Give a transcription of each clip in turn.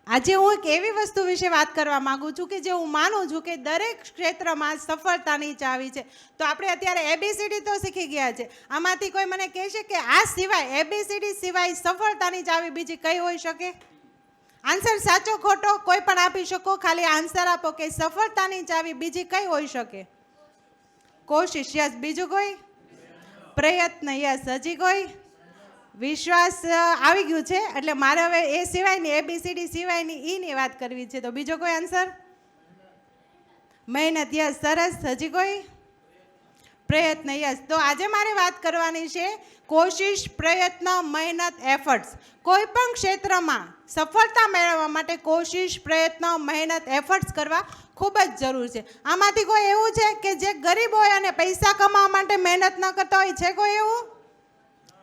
આજે હું એક એવી વસ્તુ વિશે વાત કરવા માંગુ છું કે જે હું માનું છું કે દરેક ક્ષેત્રમાં સફળતાની ચાવી છે. તો આપણે અત્યારે એબીસીડી તો શીખી ગયા છે. આમાંથી કોઈ મને કહેશે કે આ સિવાય એબીસીડી સિવાય સફળતાની ચાવી બીજી કઈ હોઈ શકે? આન્સર સાચો ખોટો કોઈ પણ આપી શકો, ખાલી આન્સર આપો કે સફળતાની ચાવી બીજી કઈ હોઈ શકે? કોશિશ, યસ. બીજું કોઈ? પ્રયત્ન, યસ. હજી કોઈ? વિશ્વાસ આવી ગયું છે. એટલે મારે હવે એ સિવાયની એબીસીડી સિવાયની ઈની વાત કરવી છે. તો બીજો કોઈ આન્સર? મહેનત, યસ. સરસ. હજી કોઈ? પ્રયત્ન, યસ. તો આજે મારે વાત કરવાની છે કોશિશ, પ્રયત્ન, મહેનત, એફર્ટ્સ. કોઈ પણ ક્ષેત્રમાં સફળતા મેળવવા માટે કોશિશ, પ્રયત્ન, મહેનત, એફર્ટ્સ કરવા ખૂબ જ જરૂર છે. આમાંથી કોઈ એવું છે કે જે ગરીબ હોય અને પૈસા કમાવા માટે મહેનત ન કરતા હોય? છે કોઈ એવું?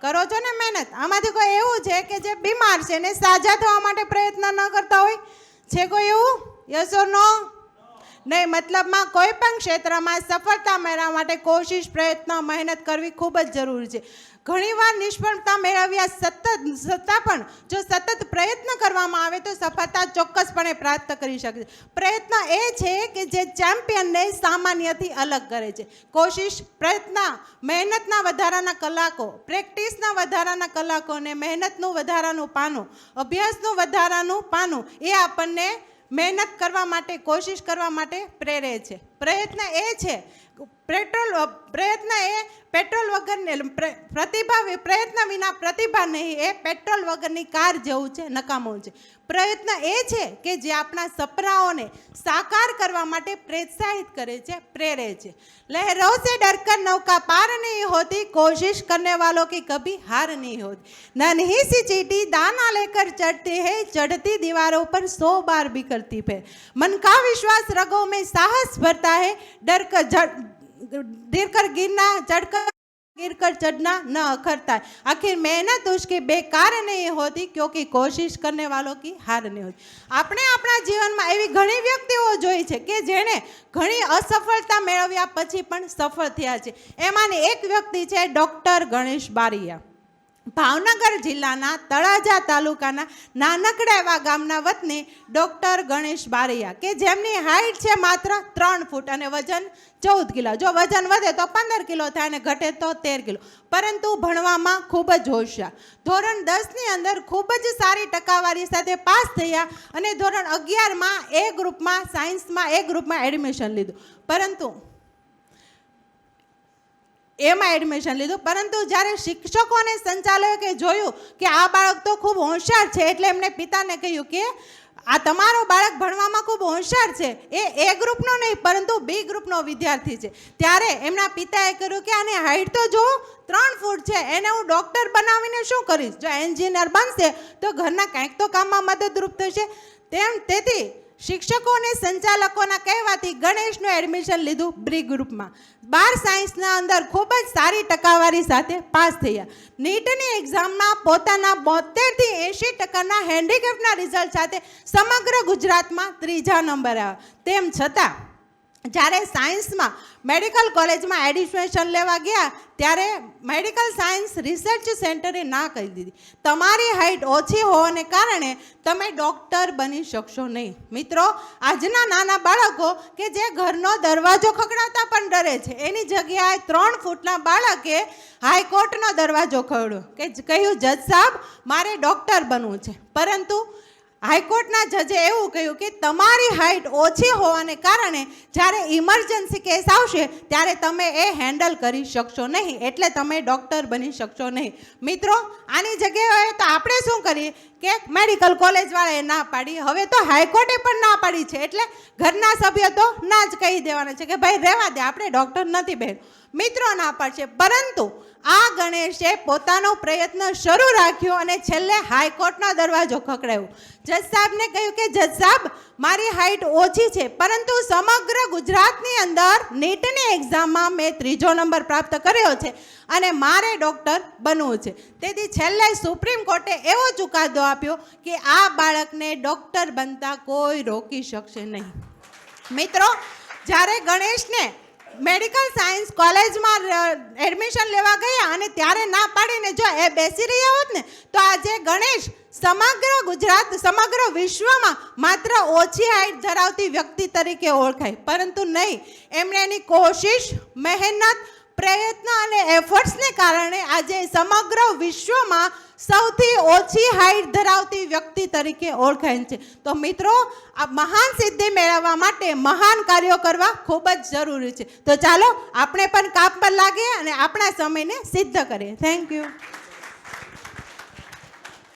કરો છો ને મહેનત. આમાંથી કોઈ એવું છે કે જે બીમાર છે ને સાજા થવા માટે પ્રયત્ન ન કરતા હોય? છે કોઈ એવું? યસ ઓર નો? નહીં. મતલબમાં કોઈ પણ ક્ષેત્રમાં સફળતા મેળવવા માટે કોશિશ, પ્રયત્ન, મહેનત કરવી ખૂબ જ જરૂરી છે. ઘણીવાર નિષ્ફળતા મેળવ્યા છતાં પણ જો સતત પ્રયત્ન કરવામાં આવે તો સફળતા ચોક્કસપણે પ્રાપ્ત કરી શકે છે. પ્રયત્ન એ છે કે જે ચેમ્પિયનને સામાન્યથી અલગ કરે છે. કોશિશ, પ્રયત્ન, મહેનતના વધારાના કલાકો, પ્રેક્ટિસના વધારાના કલાકો અને મહેનતનું વધારાનું પાનું, અભ્યાસનું વધારાનું પાનું એ આપણને મહેનત કરવા માટે, કોશિશ કરવા માટે પ્રેરે છે. પ્રયત્ન એ છે પ્રયત્ન એ પેટ્રોલ વગર પ્રતિભા, પ્રયત્ન વિના પ્રતિભા નહીં, એ પેટ્રોલ વગરની કાર જેવું છે, નકામું છે. પ્રયત્ન એ છે કે જે આપણા સપનાઓને સાકાર કરવા માટે પ્રોત્સાહિત કરે છે, પ્રેરે છે. લહેરો સે ડરકર નૌકા પાર નહીં હોતી, કોશિશ કરને વાलों की कभी हार नहीं होती. नन्ही सी चींटी दाना लेकर चढ़ती है, चढ़ती दीवारों पर 100 बार बिखरती है. मन का विश्वास रगों में साहस भरता है, गिरकर गिरना, चढ़कर गिरकर चढ़ना न अखरता है. आखिर मेहनत उसकी बेकार नहीं होती, क्योंकि कोशिश करने वालों की हार नहीं होती. આપણે આપણા જીવનમાં એવી ઘણી વ્યક્તિઓ જોઈ છે કે જેણે ઘણી અસફળતા મેળવ્યા પછી પણ સફળ થયા છે. એમાંની એક વ્યક્તિ છે ડૉક્ટર ગણેશ બારૈયા. ભાવનગર જિલ્લાના તળાજા તાલુકાના નાનકડા એવા ગામના વતની ડૉક્ટર ગણેશ બારૈયા કે જેમની હાઇટ છે માત્ર 3 ફૂટ અને વજન 14 કિલો. જો વજન વધે તો 15 કિલો થાય અને ઘટે તો 13 કિલો. પરંતુ ભણવામાં ખૂબ જ હોશિયાર. ધોરણ 10ની અંદર ખૂબ જ સારી ટકાવારી સાથે પાસ થયા અને ધોરણ 11માં એ ગ્રુપમાં, સાયન્સમાં એ ગ્રુપમાં એડમિશન લીધું. પરંતુ જ્યારે શિક્ષકો અને સંચાલકે જોયું કે આ બાળક તો ખૂબ હોશિયાર છે, એટલે એમને પિતાને કહ્યું કે આ તમારો બાળક ભણવામાં ખૂબ હોશિયાર છે, એ ગ્રુપનો નહીં પરંતુ બી ગ્રુપનો વિદ્યાર્થી છે. ત્યારે એમના પિતાએ કહ્યું કે આની હાઇટ તો જો 3 ફૂટ છે, એને હું ડૉક્ટર બનાવીને શું કરીશ? જો એન્જિનિયર બનશે તો ઘરના કંઈક તો કામમાં મદદરૂપ થશે. તેથી શિક્ષકો અને સંચાલકોના કહેવાથી ગણેશનું એડમિશન લીધું બી ગ્રુપમાં. 12 સાયન્સના અંદર ખૂબ જ સારી ટકાવારી સાથે પાસ થયા. નીટની એક્ઝામમાં પોતાના 72થી 80% હેન્ડીકેપના રિઝલ્ટ સાથે સમગ્ર ગુજરાતમાં 3જા નંબર આવ્યા. તેમ છતાં જ્યારે સાયન્સમાં મેડિકલ કોલેજમાં એડમિશન લેવા ગયા ત્યારે મેડિકલ સાયન્સ રિસર્ચ સેન્ટરે ના કહી દીધી, તમારી હાઇટ ઓછી હોવાને કારણે તમે ડૉક્ટર બની શકશો નહીં. મિત્રો, આજના નાના બાળકો કે જે ઘરનો દરવાજો ખખડાવતા પણ ડરે છે, એની જગ્યાએ 3 ફૂટના બાળકે હાઈકોર્ટનો દરવાજો ખખડ્યો કે કહ્યું, જજ સાહેબ મારે ડૉક્ટર બનવું છે. પરંતુ હાઈકોર્ટના જજે એવું કહ્યું કે તમારી હાઇટ ઓછી હોવાને કારણે જ્યારે ઇમરજન્સી કેસ આવશે ત્યારે તમે એ હેન્ડલ કરી શકશો નહીં, એટલે તમે ડૉક્ટર બની શકશો નહીં. મિત્રો, આની જગ્યાએ તો આપણે શું કરીએ કે મેડિકલ કોલેજવાળાએ ના પાડી, હવે તો હાઈકોર્ટે પણ ના પાડી છે, એટલે ઘરના સભ્યો તો ના જ કહી દેવાના છે કે ભાઈ રહેવા દે, આપણે ડૉક્ટર નથી બહેન. મિત્રો ના પાડશે. પરંતુ આ ગણેશે પોતાનો પ્રયત્ન શરૂ રાખ્યો અને છેલ્લે હાઈકોર્ટનો દરવાજો ખખડાવ્યો. જજ સાહેબને કહ્યું કે જજ સાહેબ મારી હાઇટ ઓછી છે, પરંતુ સમગ્ર ગુજરાતની અંદર નીટની એક્ઝામમાં મેં 3જો નંબર પ્રાપ્ત કર્યો છે અને મારે ડૉક્ટર બનવું છે. તેથી છેલ્લે સુપ્રીમ કોર્ટે એવો ચુકાદો આપ્યો કે આ બાળકને ડૉક્ટર બનતા કોઈ રોકી શકશે નહીં. મિત્રો, જ્યારે ગણેશને મેડિકલ સાયન્સ કોલેજમાં એડમિશન લેવા ગયા અને ત્યારે ના પાડીને જો એ બેસી રહ્યા હોત ને તો આજે ગણેશ સમગ્ર ગુજરાત સમગ્ર વિશ્વમાં માત્ર ઓછી હાઈટ ધરાવતી વ્યક્તિ તરીકે ઓળખાય, પરંતુ નહીં, એમણે એની કોશિશ, મહેનત, પ્રયત્ન અને એફર્ટ્સને કારણે આજે સમગ્ર વિશ્વમાં સૌથી ઓછી હાઈટ ધરાવતી વ્યક્તિ તરીકે ઓળખાય છે. તો મિત્રો, આ મહાન સિદ્ધિ મેળવવા માટે મહાન કાર્યો કરવા ખૂબ જ જરૂરી છે. તો ચાલો આપણે પણ કામ પર લાગીએ અને આપણા સમયને સિદ્ધ કરીએ. Thank you.